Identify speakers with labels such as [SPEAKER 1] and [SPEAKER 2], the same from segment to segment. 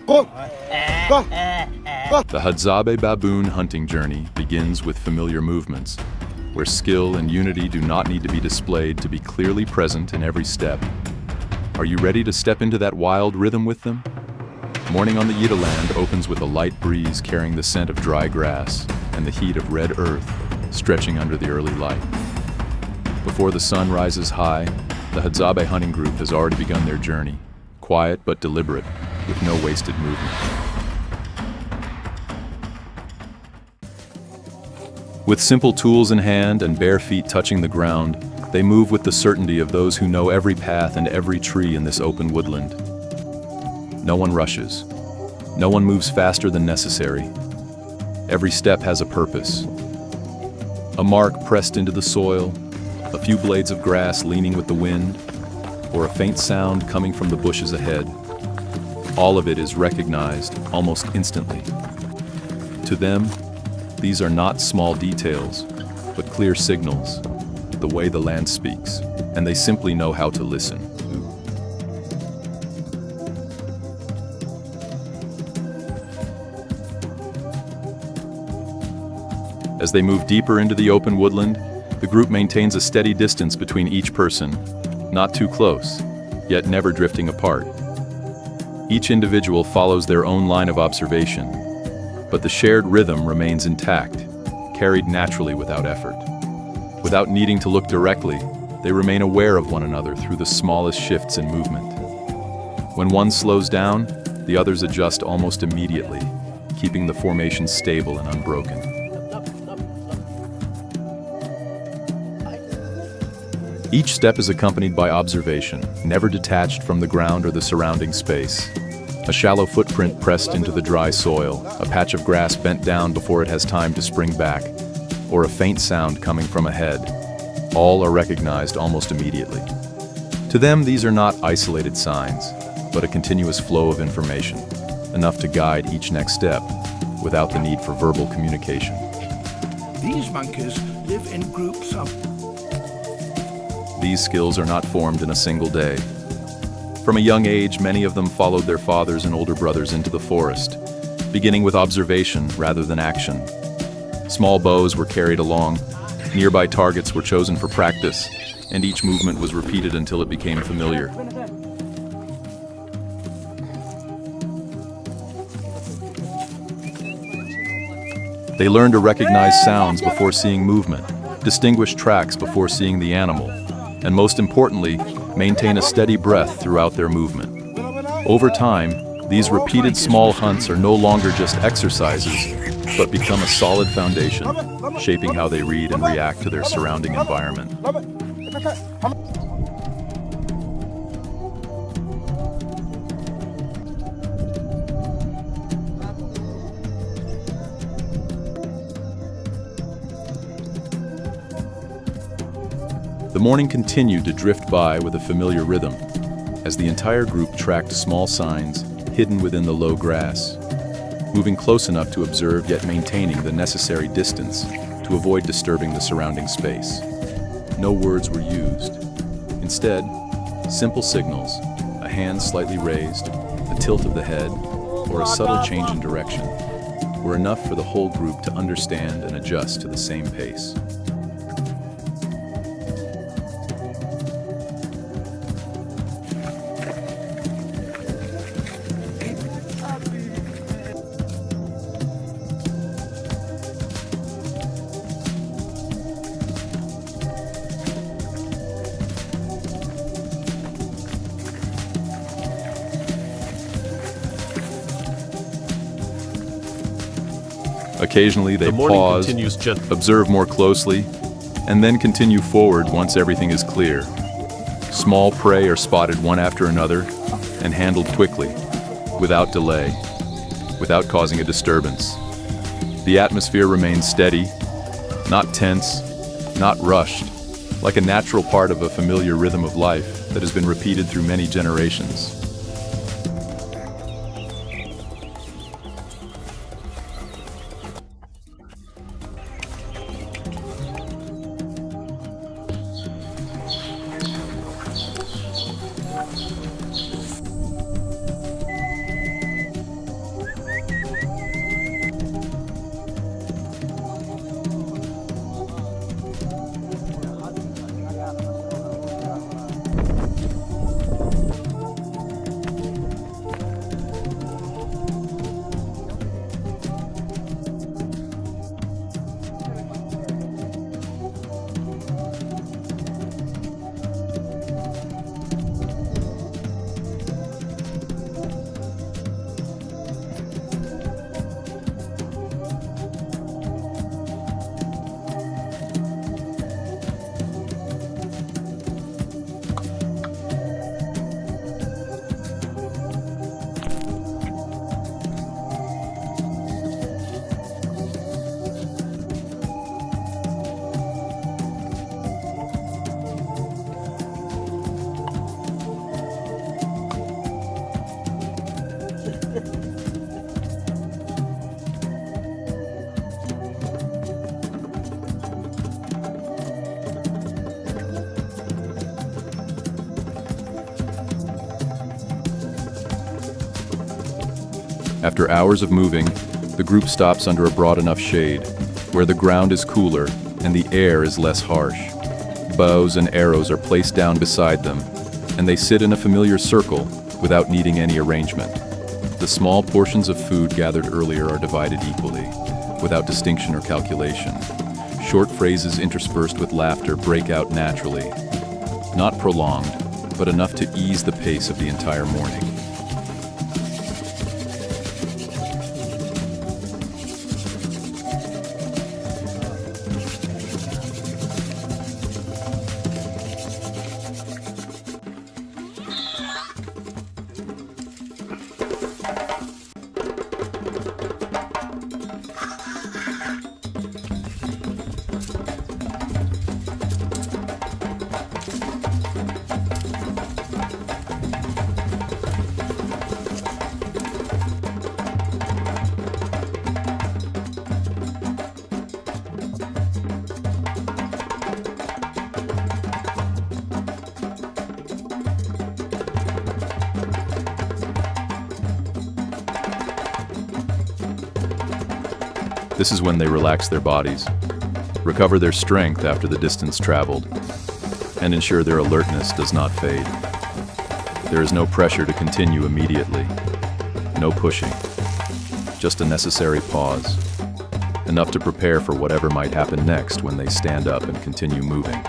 [SPEAKER 1] The Hadzabe baboon hunting journey begins with familiar movements, where skill and unity do not need to be displayed to be clearly present in every step. Are you ready to step into that wild rhythm with them? Morning on the Yida land opens with a light breeze carrying the scent of dry grass and the heat of red earth stretching under the early light. Before the sun rises high, the Hadzabe hunting group has already begun their journey, quiet but deliberate, with no wasted movement. With simple tools in hand and bare feet touching the ground, they move with the certainty of those who know every path and every tree in this open woodland. No one rushes. No one moves faster than necessary. Every step has a purpose. A mark pressed into the soil, a few blades of grass leaning with the wind, or a faint sound coming from the bushes ahead. All of it is recognized almost instantly. To them, these are not small details, but clear signals, the way the land speaks, and they simply know how to listen. As they move deeper into the open woodland, the group maintains a steady distance between each person, not too close, yet never drifting apart. Each individual follows their own line of observation, but the shared rhythm remains intact, carried naturally without effort. Without needing to look directly, they remain aware of one another through the smallest shifts in movement. When one slows down, the others adjust almost immediately, keeping the formation stable and unbroken. Each step is accompanied by observation, never detached from the ground or the surrounding space. A shallow footprint pressed into the dry soil, a patch of grass bent down before it has time to spring back, or a faint sound coming from ahead. All are recognized almost immediately. To them, these are not isolated signs, but a continuous flow of information, enough to guide each next step, without the need for verbal communication.
[SPEAKER 2] These monkeys live in groups of...
[SPEAKER 1] These skills are not formed in a single day. From a young age, many of them followed their fathers and older brothers into the forest, beginning with observation rather than action. Small bows were carried along, nearby targets were chosen for practice, and each movement was repeated until it became familiar. They learned to recognize sounds before seeing movement, distinguish tracks before seeing the animal, and most importantly, maintain a steady breath throughout their movement. Over time, these repeated small hunts are no longer just exercises, but become a solid foundation, shaping how they read and react to their surrounding environment. The morning continued to drift by with a familiar rhythm, as the entire group tracked small signs hidden within the low grass, moving close enough to observe yet maintaining the necessary distance to avoid disturbing the surrounding space. No words were used. Instead, simple signals, a hand slightly raised, a tilt of the head, or a subtle change in direction, were enough for the whole group to understand and adjust to the same pace. Occasionally they pause, observe more closely, and then continue forward once everything is clear. Small prey are spotted one after another and handled quickly, without delay, without causing a disturbance. The atmosphere remains steady, not tense, not rushed, like a natural part of a familiar rhythm of life that has been repeated through many generations. After hours of moving, the group stops under a broad enough shade, where the ground is cooler and the air is less harsh. Bows and arrows are placed down beside them, and they sit in a familiar circle without needing any arrangement. The small portions of food gathered earlier are divided equally, without distinction or calculation. Short phrases interspersed with laughter break out naturally, not prolonged, but enough to ease the pace of the entire morning. This is when they relax their bodies, recover their strength after the distance traveled, and ensure their alertness does not fade. There is no pressure to continue immediately, no pushing, just a necessary pause, enough to prepare for whatever might happen next when they stand up and continue moving.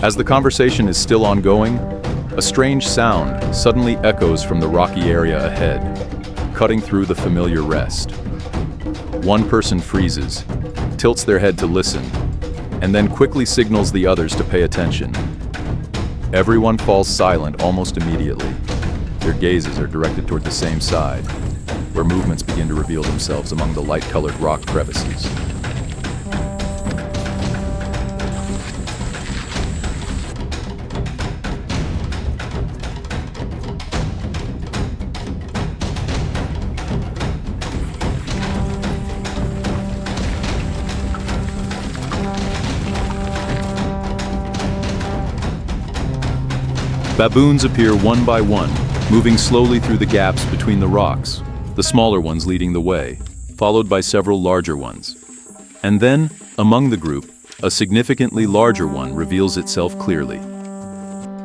[SPEAKER 1] As the conversation is still ongoing, a strange sound suddenly echoes from the rocky area ahead, cutting through the familiar rest. One person freezes, tilts their head to listen, and then quickly signals the others to pay attention. Everyone falls silent almost immediately. Their gazes are directed toward the same side, where movements begin to reveal themselves among the light-colored rock crevices. Baboons appear one by one, moving slowly through the gaps between the rocks, the smaller ones leading the way, followed by several larger ones. And then, among the group, a significantly larger one reveals itself clearly.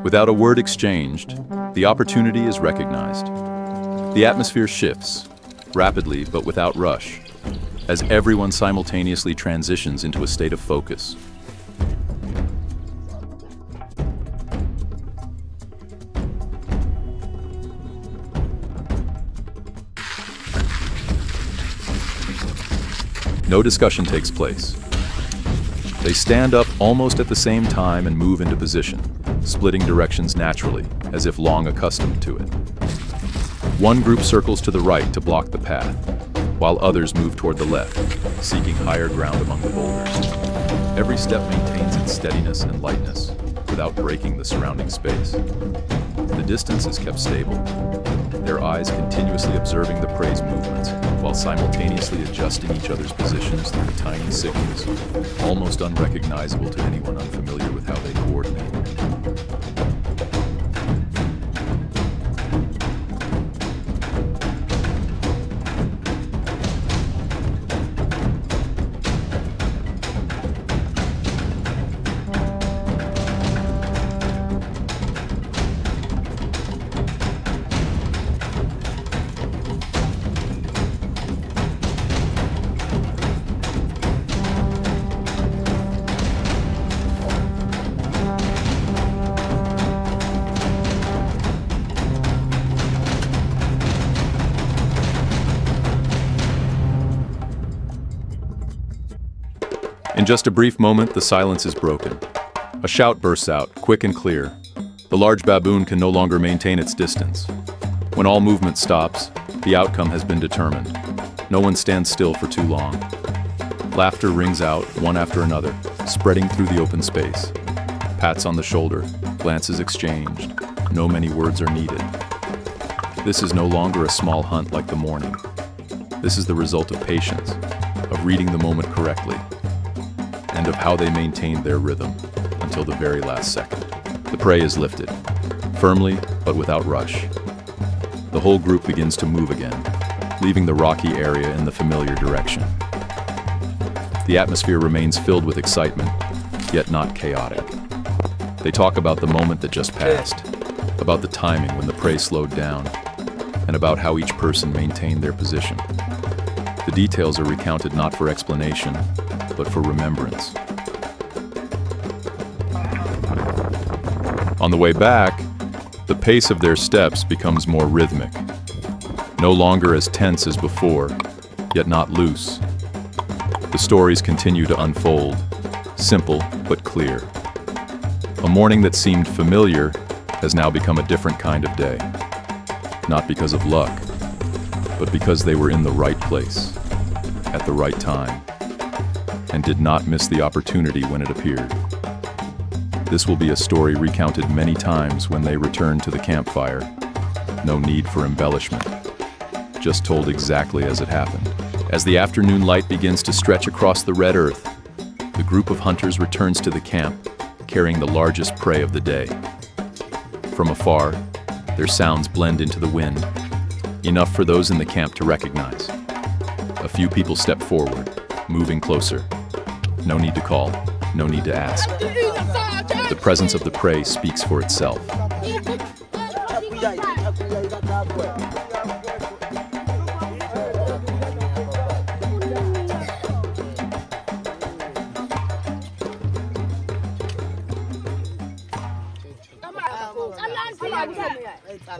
[SPEAKER 1] Without a word exchanged, The opportunity is recognized. The atmosphere shifts, rapidly but without rush, as everyone simultaneously transitions into a state of focus. No discussion takes place. They stand up almost at the same time and move into position, splitting directions naturally, as if long accustomed to it. One group circles to the right to block the path, while others move toward the left, seeking higher ground among the boulders. Every step maintains its steadiness and lightness, without breaking the surrounding space. The distance is kept stable, their eyes continuously observing the prey's movements, while simultaneously adjusting each other's positions through tiny signals, almost unrecognizable to anyone unfamiliar with how they coordinate. In just a brief moment, the silence is broken. A shout bursts out, quick and clear. The large baboon can no longer maintain its distance. When all movement stops, the outcome has been determined. No one stands still for too long. Laughter rings out, one after another, spreading through the open space. Pats on the shoulder, glances exchanged. No many words are needed. This is no longer a small hunt like the morning. This is the result of patience, of reading the moment correctly, and of how they maintained their rhythm until the very last second. The prey is lifted, firmly but without rush. The whole group begins to move again, leaving the rocky area in the familiar direction. The atmosphere remains filled with excitement, yet not chaotic. They talk about the moment that just passed, about the timing when the prey slowed down, and about how each person maintained their position. The details are recounted not for explanation, but for remembrance. On the way back, the pace of their steps becomes more rhythmic, no longer as tense as before, yet not loose. The stories continue to unfold, simple but clear. A morning that seemed familiar has now become a different kind of day, not because of luck, but because they were in the right place, at the right time, and did not miss the opportunity when it appeared. This will be a story recounted many times when they return to the campfire. No need for embellishment, just told exactly as it happened. As the afternoon light begins to stretch across the red earth, the group of hunters returns to the camp, carrying the largest prey of the day. From afar, their sounds blend into the wind, enough for those in the camp to recognize. A few people step forward, moving closer. No need to call, no need to ask. The presence of the prey speaks for itself.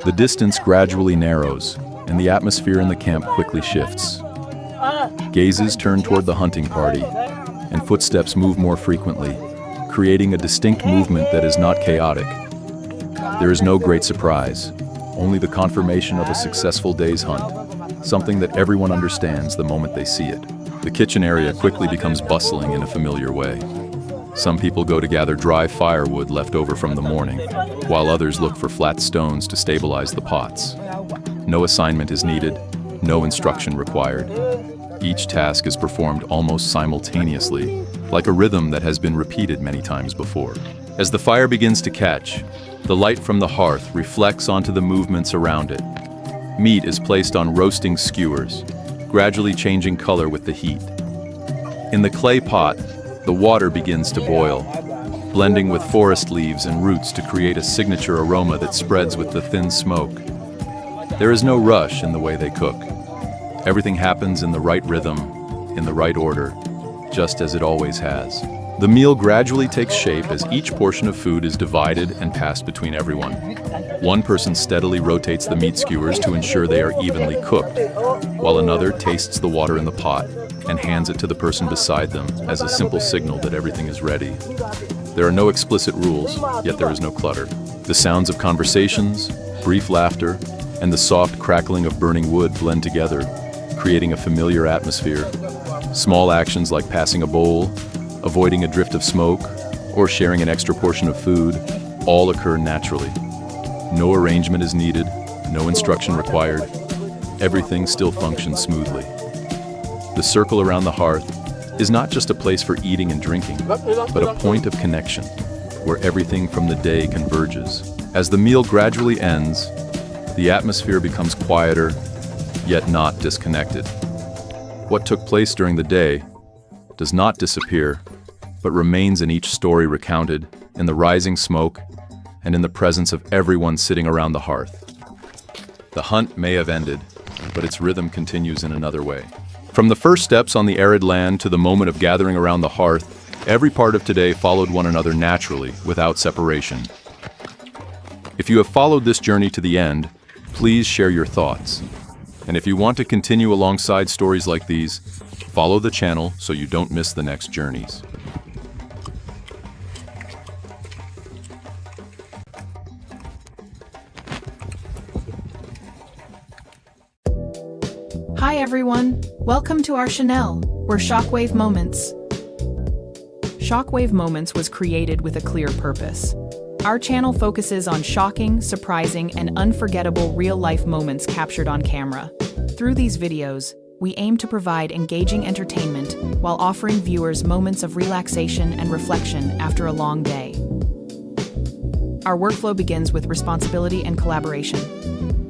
[SPEAKER 1] The distance gradually narrows, and the atmosphere in the camp quickly shifts. Gazes turn toward the hunting party, and footsteps move more frequently, creating a distinct movement that is not chaotic. There is no great surprise, only the confirmation of a successful day's hunt, something that everyone understands the moment they see it. The kitchen area quickly becomes bustling in a familiar way. Some people go to gather dry firewood left over from the morning, while others look for flat stones to stabilize the pots. No assignment is needed, no instruction required. Each task is performed almost simultaneously, like a rhythm that has been repeated many times before. As the fire begins to catch, the light from the hearth reflects onto the movements around it. Meat is placed on roasting skewers, gradually changing color with the heat. In the clay pot, the water begins to boil, blending with forest leaves and roots to create a signature aroma that spreads with the thin smoke. There is no rush in the way they cook. Everything happens in the right rhythm, in the right order, just as it always has. The meal gradually takes shape as each portion of food is divided and passed between everyone. One person steadily rotates the meat skewers to ensure they are evenly cooked, while another tastes the water in the pot and hands it to the person beside them as a simple signal that everything is ready. There are no explicit rules, yet there is no clutter. The sounds of conversations, brief laughter, and the soft crackling of burning wood blend together, creating a familiar atmosphere. Small actions like passing a bowl, avoiding a drift of smoke, or sharing an extra portion of food all occur naturally. No arrangement is needed, no instruction required. Everything still functions smoothly. The circle around the hearth is not just a place for eating and drinking, but a point of connection where everything from the day converges. As the meal gradually ends, the atmosphere becomes quieter, yet not disconnected. What took place during the day does not disappear, but remains in each story recounted, in the rising smoke, and in the presence of everyone sitting around the hearth. The hunt may have ended, but its rhythm continues in another way. From the first steps on the arid land to the moment of gathering around the hearth, every part of today followed one another naturally, without separation. If you have followed this journey to the end, please share your thoughts. And if you want to continue alongside stories like these, follow the channel so you don't miss the next journeys.
[SPEAKER 3] Hi everyone, welcome to our channel, we're Shockwave Moments. Shockwave Moments was created with a clear purpose. Our channel focuses on shocking, surprising, and unforgettable real-life moments captured on camera. Through these videos, we aim to provide engaging entertainment while offering viewers moments of relaxation and reflection after a long day. Our workflow begins with responsibility and collaboration.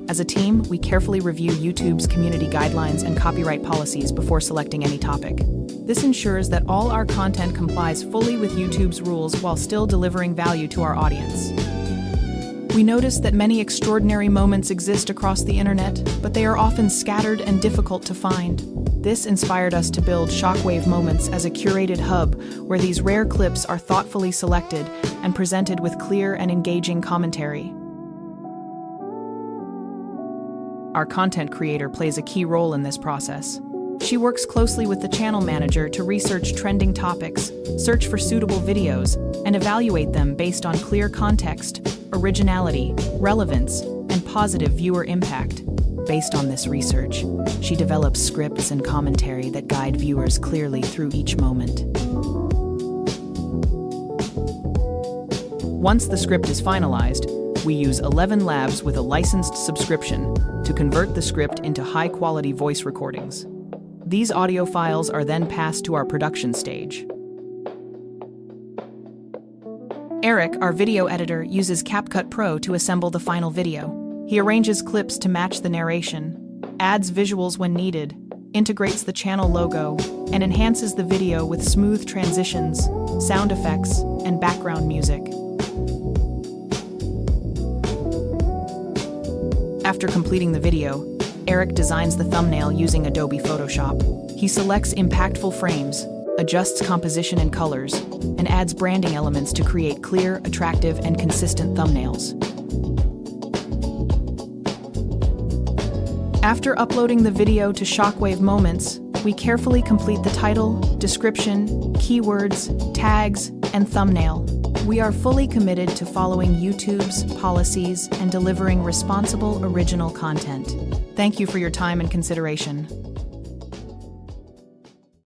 [SPEAKER 3] As a team, we carefully review YouTube's community guidelines and copyright policies before selecting any topic. This ensures that all our content complies fully with YouTube's rules while still delivering value to our audience. We notice that many extraordinary moments exist across the internet, but they are often scattered and difficult to find. This inspired us to build Shockwave Moments as a curated hub where these rare clips are thoughtfully selected and presented with clear and engaging commentary. Our content creator plays a key role in this process. She works closely with the channel manager to research trending topics, search for suitable videos, and evaluate them based on clear context, originality, relevance, and positive viewer impact. Based on this research, she develops scripts and commentary that guide viewers clearly through each moment. Once the script is finalized, we use 11 labs with a licensed subscription to convert the script into high-quality voice recordings. These audio files are then passed to our production stage. Eric, our video editor, uses CapCut Pro to assemble the final video. He arranges clips to match the narration, adds visuals when needed, integrates the channel logo, and enhances the video with smooth transitions, sound effects, and background music. After completing the video, Eric designs the thumbnail using Adobe Photoshop. He selects impactful frames, adjusts composition and colors, and adds branding elements to create clear, attractive, and consistent thumbnails. After uploading the video to Shockwave Moments, we carefully complete the title, description, keywords, tags, and thumbnail. We are fully committed to following YouTube's policies and delivering responsible, original content. Thank you for your time and consideration.